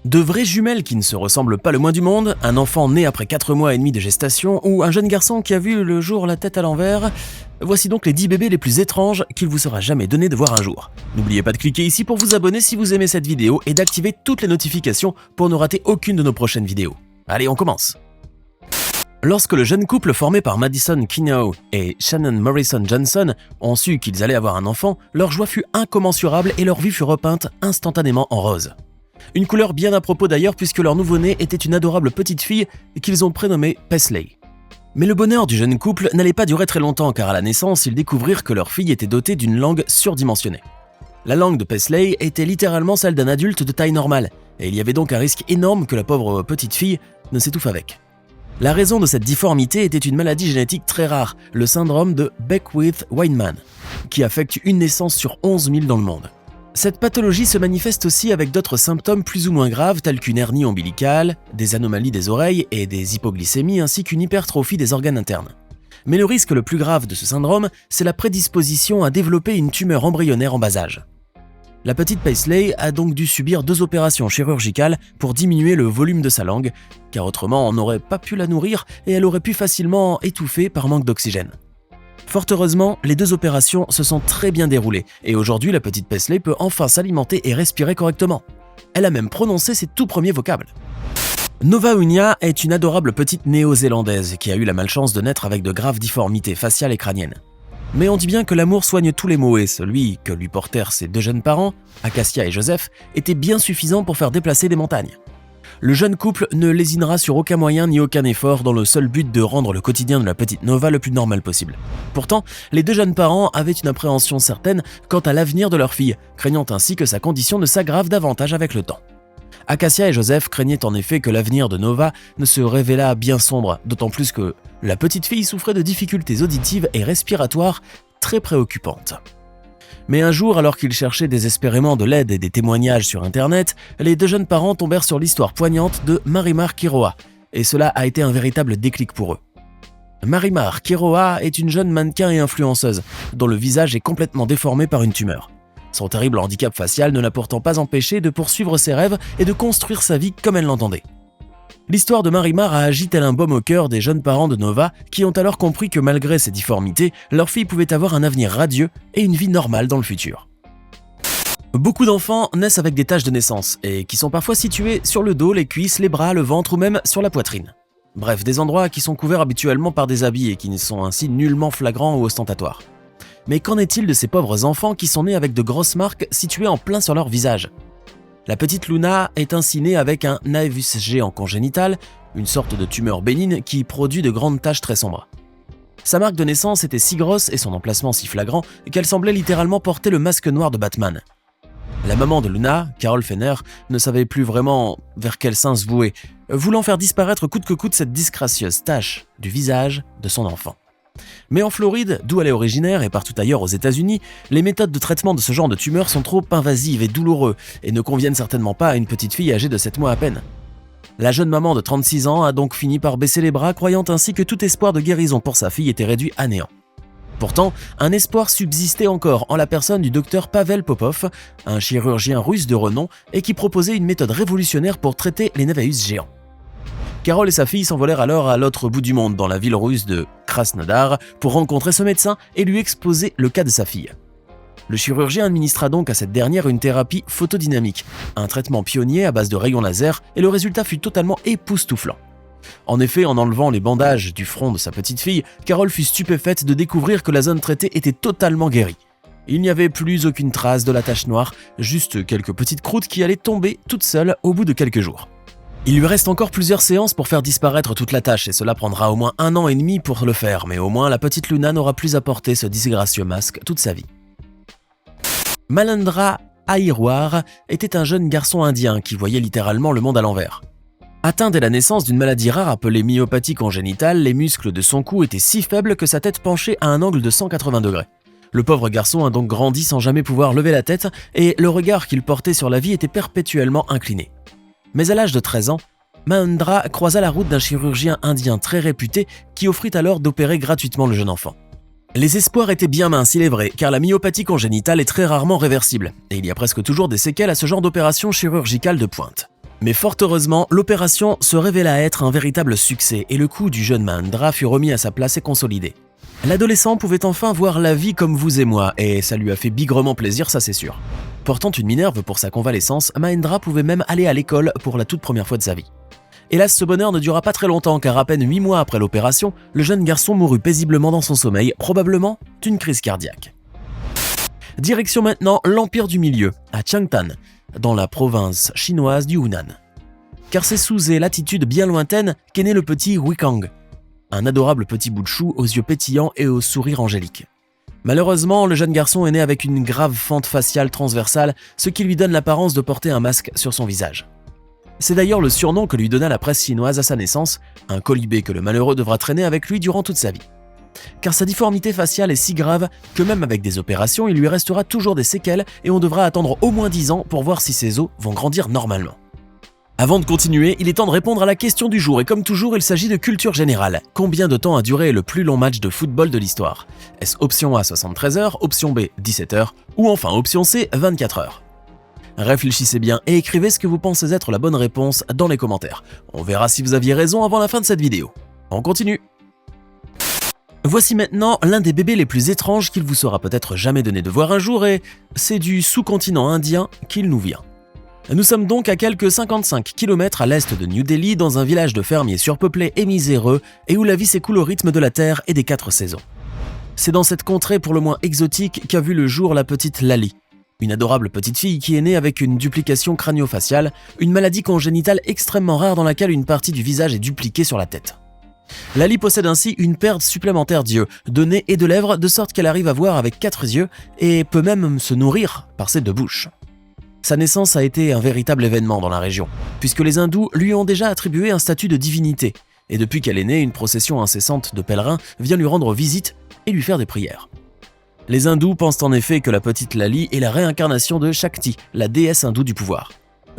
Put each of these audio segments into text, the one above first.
De vraies jumelles qui ne se ressemblent pas le moins du monde, un enfant né après 4 mois et demi de gestation ou un jeune garçon qui a vu le jour la tête à l'envers, voici donc les 10 bébés les plus étranges qu'il vous sera jamais donné de voir un jour. N'oubliez pas de cliquer ici pour vous abonner si vous aimez cette vidéo et d'activer toutes les notifications pour ne rater aucune de nos prochaines vidéos. Allez, on commence. Lorsque le jeune couple formé par Madison Kinow et Shannon Morrison Johnson ont su qu'ils allaient avoir un enfant, leur joie fut incommensurable et leur vie fut repeinte instantanément en rose. Une couleur bien à propos d'ailleurs puisque leur nouveau-né était une adorable petite fille qu'ils ont prénommée Paisley. Mais le bonheur du jeune couple n'allait pas durer très longtemps car à la naissance, ils découvrirent que leur fille était dotée d'une langue surdimensionnée. La langue de Paisley était littéralement celle d'un adulte de taille normale et il y avait donc un risque énorme que la pauvre petite fille ne s'étouffe avec. La raison de cette difformité était une maladie génétique très rare, le syndrome de Beckwith-Weinman, qui affecte une naissance sur 11 000 dans le monde. Cette pathologie se manifeste aussi avec d'autres symptômes plus ou moins graves tels qu'une hernie ombilicale, des anomalies des oreilles et des hypoglycémies ainsi qu'une hypertrophie des organes internes. Mais le risque le plus grave de ce syndrome, c'est la prédisposition à développer une tumeur embryonnaire en bas âge. La petite Paisley a donc dû subir 2 opérations chirurgicales pour diminuer le volume de sa langue, car autrement on n'aurait pas pu la nourrir et elle aurait pu facilement étouffer par manque d'oxygène. Fort heureusement, les 2 opérations se sont très bien déroulées et aujourd'hui la petite Paisley peut enfin s'alimenter et respirer correctement. Elle a même prononcé ses tout premiers vocables. Nova Unia est une adorable petite néo-zélandaise qui a eu la malchance de naître avec de graves difformités faciales et crâniennes. Mais on dit bien que l'amour soigne tous les maux et celui que lui portèrent ses 2 jeunes parents, Acacia et Joseph, était bien suffisant pour faire déplacer des montagnes. Le jeune couple ne lésinera sur aucun moyen ni aucun effort dans le seul but de rendre le quotidien de la petite Nova le plus normal possible. Pourtant, les 2 jeunes parents avaient une appréhension certaine quant à l'avenir de leur fille, craignant ainsi que sa condition ne s'aggrave davantage avec le temps. Acacia et Joseph craignaient en effet que l'avenir de Nova ne se révélât bien sombre, d'autant plus que la petite fille souffrait de difficultés auditives et respiratoires très préoccupantes. Mais un jour, alors qu'ils cherchaient désespérément de l'aide et des témoignages sur internet, les 2 jeunes parents tombèrent sur l'histoire poignante de Marimar Quiroa, et cela a été un véritable déclic pour eux. Marimar Quiroa est une jeune mannequin et influenceuse, dont le visage est complètement déformé par une tumeur. Son terrible handicap facial ne l'a pourtant pas empêché de poursuivre ses rêves et de construire sa vie comme elle l'entendait. L'histoire de Marimar a agi tel un baume au cœur des jeunes parents de Nova qui ont alors compris que malgré ses difformités, leur fille pouvait avoir un avenir radieux et une vie normale dans le futur. Beaucoup d'enfants naissent avec des taches de naissance et qui sont parfois situées sur le dos, les cuisses, les bras, le ventre ou même sur la poitrine. Bref, des endroits qui sont couverts habituellement par des habits et qui ne sont ainsi nullement flagrants ou ostentatoires. Mais qu'en est-il de ces pauvres enfants qui sont nés avec de grosses marques situées en plein sur leur visage ? La petite Luna est ainsi née avec un nevus géant congénital, une sorte de tumeur bénigne qui produit de grandes taches très sombres. Sa marque de naissance était si grosse et son emplacement si flagrant qu'elle semblait littéralement porter le masque noir de Batman. La maman de Luna, Carol Fenner, ne savait plus vraiment vers quel sein se vouer, voulant faire disparaître coûte que coûte cette disgracieuse tache du visage de son enfant. Mais en Floride, d'où elle est originaire et partout ailleurs aux États-Unis, les méthodes de traitement de ce genre de tumeur sont trop invasives et douloureuses et ne conviennent certainement pas à une petite fille âgée de 7 mois à peine. La jeune maman de 36 ans a donc fini par baisser les bras, croyant ainsi que tout espoir de guérison pour sa fille était réduit à néant. Pourtant, un espoir subsistait encore en la personne du docteur Pavel Popov, un chirurgien russe de renom et qui proposait une méthode révolutionnaire pour traiter les nevus géants. Carol et sa fille s'envolèrent alors à l'autre bout du monde, dans la ville russe de Krasnodar, pour rencontrer ce médecin et lui exposer le cas de sa fille. Le chirurgien administra donc à cette dernière une thérapie photodynamique, un traitement pionnier à base de rayons laser, et le résultat fut totalement époustouflant. En effet, en enlevant les bandages du front de sa petite fille, Carol fut stupéfaite de découvrir que la zone traitée était totalement guérie. Il n'y avait plus aucune trace de la tache noire, juste quelques petites croûtes qui allaient tomber toutes seules au bout de quelques jours. Il lui reste encore plusieurs séances pour faire disparaître toute la tache et cela prendra au moins 1 an et demi pour le faire, mais au moins la petite Luna n'aura plus à porter ce disgracieux masque toute sa vie. Malendra Ahirwar était un jeune garçon indien qui voyait littéralement le monde à l'envers. Atteint dès la naissance d'une maladie rare appelée myopathie congénitale, les muscles de son cou étaient si faibles que sa tête penchait à un angle de 180 degrés. Le pauvre garçon a donc grandi sans jamais pouvoir lever la tête et le regard qu'il portait sur la vie était perpétuellement incliné. Mais à l'âge de 13 ans, Mahendra croisa la route d'un chirurgien indien très réputé qui offrit alors d'opérer gratuitement le jeune enfant. Les espoirs étaient bien minces, il est vrai, car la myopathie congénitale est très rarement réversible, et il y a presque toujours des séquelles à ce genre d'opération chirurgicale de pointe. Mais fort heureusement, l'opération se révéla être un véritable succès et le coup du jeune Mahendra fut remis à sa place et consolidé. L'adolescent pouvait enfin voir la vie comme vous et moi, et ça lui a fait bigrement plaisir, ça c'est sûr. Portant une minerve pour sa convalescence, Mahendra pouvait même aller à l'école pour la toute première fois de sa vie. Hélas, ce bonheur ne dura pas très longtemps car à peine 8 mois après l'opération, le jeune garçon mourut paisiblement dans son sommeil, probablement d'une crise cardiaque. Direction maintenant l'Empire du Milieu, à Changtan, dans la province chinoise du Hunan. Car c'est sous ces latitudes bien lointaines qu'est né le petit Wukong, un adorable petit bout de chou aux yeux pétillants et au sourire angélique. Malheureusement, le jeune garçon est né avec une grave fente faciale transversale, ce qui lui donne l'apparence de porter un masque sur son visage. C'est d'ailleurs le surnom que lui donna la presse chinoise à sa naissance, un colibé que le malheureux devra traîner avec lui durant toute sa vie. Car sa difformité faciale est si grave que même avec des opérations, il lui restera toujours des séquelles et on devra attendre au moins 10 ans pour voir si ses os vont grandir normalement. Avant de continuer, il est temps de répondre à la question du jour et comme toujours, il s'agit de culture générale. Combien de temps a duré le plus long match de football de l'histoire? Est-ce option A 73 heures, option B 17 heures ou enfin option C 24 heures? Réfléchissez bien et écrivez ce que vous pensez être la bonne réponse dans les commentaires. On verra si vous aviez raison avant la fin de cette vidéo. On continue. Voici maintenant l'un des bébés les plus étranges qu'il vous sera peut-être jamais donné de voir un jour et c'est du sous-continent indien qu'il nous vient. Nous sommes donc à quelques 55 km à l'est de New Delhi, dans un village de fermiers surpeuplé et miséreux, et où la vie s'écoule au rythme de la terre et des 4 saisons. C'est dans cette contrée pour le moins exotique qu'a vu le jour la petite Lali, une adorable petite fille qui est née avec une duplication crânio-faciale, une maladie congénitale extrêmement rare dans laquelle une partie du visage est dupliquée sur la tête. Lali possède ainsi une paire supplémentaire d'yeux, de nez et de lèvres, de sorte qu'elle arrive à voir avec 4 yeux et peut même se nourrir par ses 2 bouches. Sa naissance a été un véritable événement dans la région, puisque les hindous lui ont déjà attribué un statut de divinité, et depuis qu'elle est née, une procession incessante de pèlerins vient lui rendre visite et lui faire des prières. Les hindous pensent en effet que la petite Lali est la réincarnation de Shakti, la déesse hindoue du pouvoir.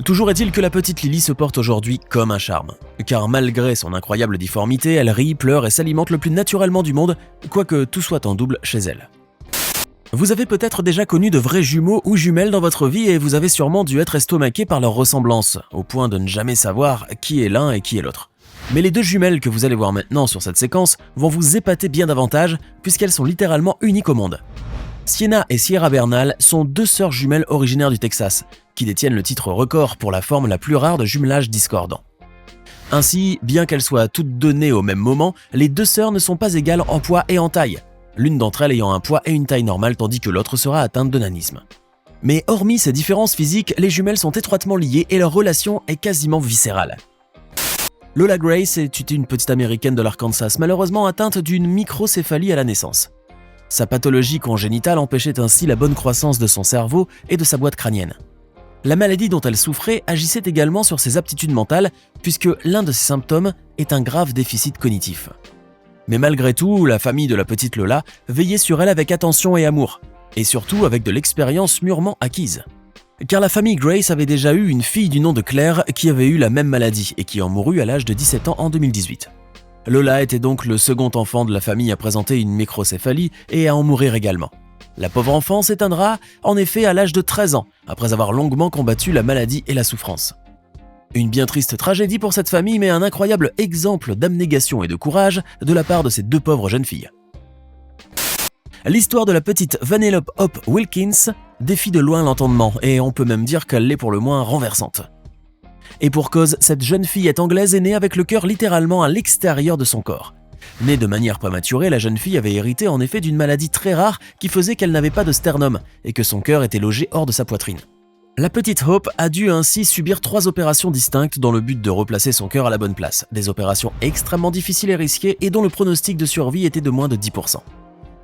Toujours est-il que la petite Lily se porte aujourd'hui comme un charme, car malgré son incroyable difformité, elle rit, pleure et s'alimente le plus naturellement du monde, quoique tout soit en double chez elle. Vous avez peut-être déjà connu de vrais jumeaux ou jumelles dans votre vie et vous avez sûrement dû être estomaqué par leur ressemblance, au point de ne jamais savoir qui est l'un et qui est l'autre. Mais les 2 jumelles que vous allez voir maintenant sur cette séquence vont vous épater bien davantage puisqu'elles sont littéralement uniques au monde. Sienna et Sierra Bernal sont 2 sœurs jumelles originaires du Texas, qui détiennent le titre record pour la forme la plus rare de jumelage discordant. Ainsi, bien qu'elles soient toutes 2 nées au même moment, les 2 sœurs ne sont pas égales en poids et en taille, l'une d'entre elles ayant un poids et une taille normale tandis que l'autre sera atteinte de nanisme. Mais hormis ces différences physiques, les jumelles sont étroitement liées et leur relation est quasiment viscérale. Lola Grace était une petite américaine de l'Arkansas, malheureusement atteinte d'une microcéphalie à la naissance. Sa pathologie congénitale empêchait ainsi la bonne croissance de son cerveau et de sa boîte crânienne. La maladie dont elle souffrait agissait également sur ses aptitudes mentales, puisque l'un de ses symptômes est un grave déficit cognitif. Mais malgré tout, la famille de la petite Lola veillait sur elle avec attention et amour, et surtout avec de l'expérience mûrement acquise. Car la famille Grace avait déjà eu une fille du nom de Claire qui avait eu la même maladie et qui en mourut à l'âge de 17 ans en 2018. Lola était donc le second enfant de la famille à présenter une microcéphalie et à en mourir également. La pauvre enfant s'éteindra en effet à l'âge de 13 ans, après avoir longuement combattu la maladie et la souffrance. Une bien triste tragédie pour cette famille, mais un incroyable exemple d'abnégation et de courage de la part de ces 2 pauvres jeunes filles. L'histoire de la petite Vanellope Hope Wilkins défie de loin l'entendement, et on peut même dire qu'elle l'est pour le moins renversante. Et pour cause, cette jeune fillette anglaise est née avec le cœur littéralement à l'extérieur de son corps. Née de manière prématurée, la jeune fille avait hérité en effet d'une maladie très rare qui faisait qu'elle n'avait pas de sternum, et que son cœur était logé hors de sa poitrine. La petite Hope a dû ainsi subir 3 opérations distinctes dans le but de replacer son cœur à la bonne place, des opérations extrêmement difficiles et risquées et dont le pronostic de survie était de moins de 10%.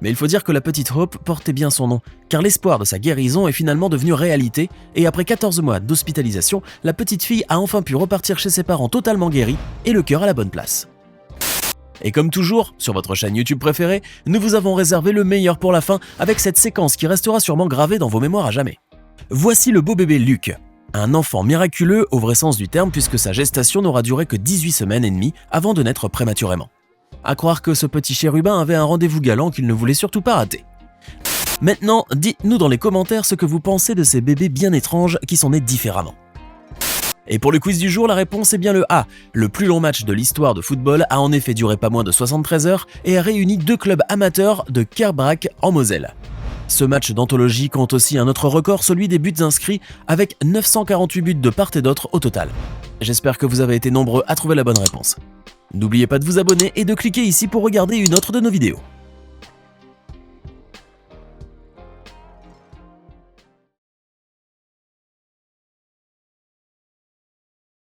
Mais il faut dire que la petite Hope portait bien son nom, car l'espoir de sa guérison est finalement devenu réalité, et après 14 mois d'hospitalisation, la petite fille a enfin pu repartir chez ses parents totalement guérie et le cœur à la bonne place. Et comme toujours, sur votre chaîne YouTube préférée, nous vous avons réservé le meilleur pour la fin avec cette séquence qui restera sûrement gravée dans vos mémoires à jamais. Voici le beau bébé Luke, un enfant miraculeux au vrai sens du terme puisque sa gestation n'aura duré que 18 semaines et demie avant de naître prématurément. À croire que ce petit chérubin avait un rendez-vous galant qu'il ne voulait surtout pas rater. Maintenant, dites-nous dans les commentaires ce que vous pensez de ces bébés bien étranges qui sont nés différemment. Et pour le quiz du jour, la réponse est bien le A. Le plus long match de l'histoire de football a en effet duré pas moins de 73 heures et a réuni 2 clubs amateurs de Kerbrach en Moselle. Ce match d'anthologie compte aussi un autre record, celui des buts inscrits, avec 948 buts de part et d'autre au total. J'espère que vous avez été nombreux à trouver la bonne réponse. N'oubliez pas de vous abonner et de cliquer ici pour regarder une autre de nos vidéos.